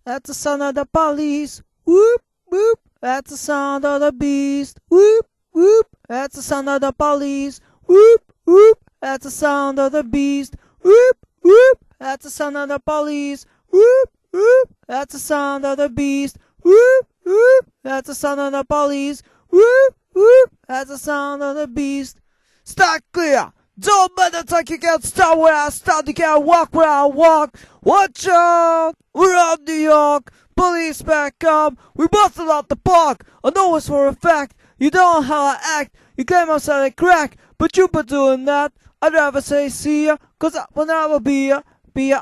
that's the sound of the police. Whoop, whoop, that's the sound of the beast. Whoop, whoop, that's the sound of the police. Whoop, whoop, that's the sound of the beast. Whoop, whoop, that's the sound of the police. Whoop, whoop, that's the sound of the beast. Whoop, whoop, that's the sound of the police. Whoop, whoop, that's the sound of the beast. Start clear. Don't matter talk, you can't start where I start, you can't walk where I walk. Watch out, we're on New York. Police back up, we busted out the park. I know it's for a fact, you don't know how I act. You claim I'm selling crack, but you been doing that. I'd rather say see ya, cause I will never be ya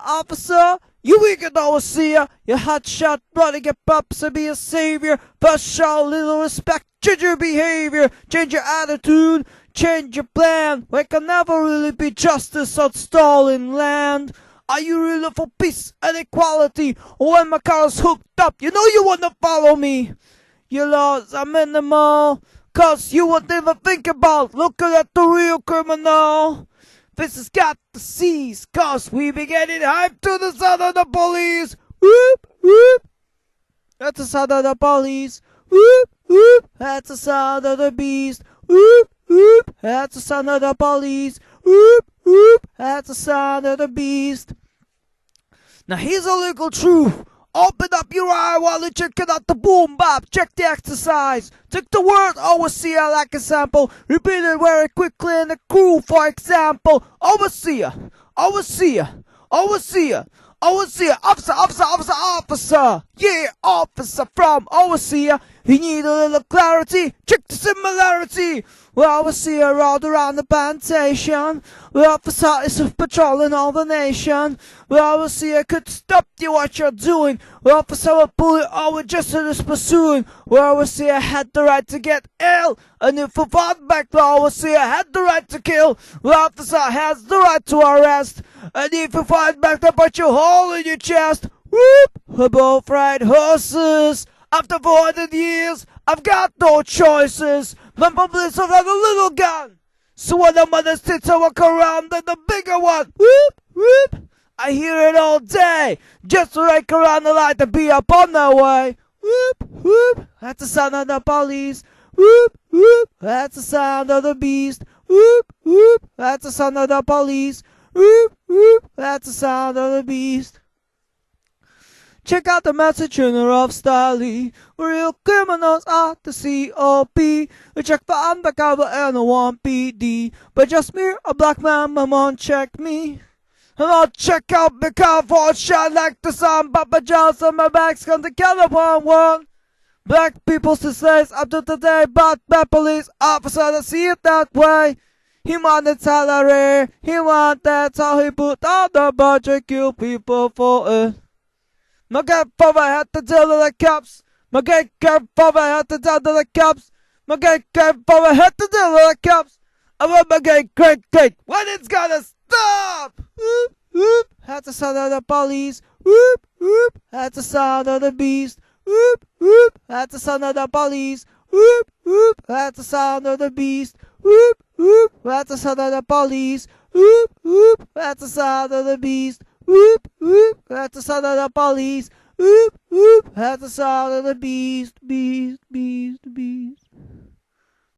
officer. You weekend always see ya, you hot shot, brother get props and be a savior. First show a little respect, change your behavior, change your attitude, change your plan. We can never really be justice on stolen land. Are you really for peace and equality? When my car is hooked up, you know you wanna follow me. Your laws are minimal, cause you won't even think about looking at the real criminal. This has got to cease, cause we be getting hyped to the sound of the police. Whoop, whoop, that's the sound of the police. Whoop, whoop, that's the sound of the beast. Whoop, whoop, that's the sound of the police. Whoop, whoop, that's the sound of the beast. Now here's a little truth. Open up your eye while you're checking out the boom bap. Check the exercise. Take the word overseer like a sample. Repeat it very quickly in the crew, for example. Overseer, overseer, overseer, overseer, officer, officer, officer, officer. Yeah, officer from overseer. You need a little clarity. Check the similarity. Well, overseer all around the plantation. The officer is patrolling all the nation. The overseer could stop you what you're doing. The officer will pull you over just as it's pursuing. The overseer had the right to get ill. And if you fought back, the overseer had the right to kill. The officer has the right to arrest. And if you fight back, they'll put you hole in your chest. Whoop! We both ride horses. After 400 years, I've got no choices. My police have got a little gun. So when the mother's tits I walk around, then the bigger one. Whoop, whoop. I hear it all day. Just to rake around the light to be up on their way. Whoop, whoop. That's the sound of the police. Whoop, whoop. That's the sound of the beast. Whoop, whoop. That's the sound of the police. Whoop, whoop. That's the sound of the beast. Check out the message of style. Real criminals are the COP. We check for undercover and I want PD. But just me, a black man, my mom check me. And I'll check out my car for a shot like the sun. Papa John's on my back's come together one. Black people still slaves up to today, but bad police officer to see it that way. He wanted salary, he want that's how he put on the budget, kill people for it. My grandfather had to tell the cops. My great-grandfather had to tell the cops. My great-grandfather had to tell the cops. I want my great-great-great. When it's gonna stop? Whoop, whoop. That's the sound of the police. Whoop, whoop. That's the sound of the beast. Whoop, whoop. That's the sound of the police. Whoop, whoop. That's the sound of the beast. Whoop, whoop. That's the sound of the police. Whoop, whoop. That's the sound of the beast. Whoop, whoop, that's the sound of the police. Whoop, whoop, that's the sound of the beast, beast, beast, beast.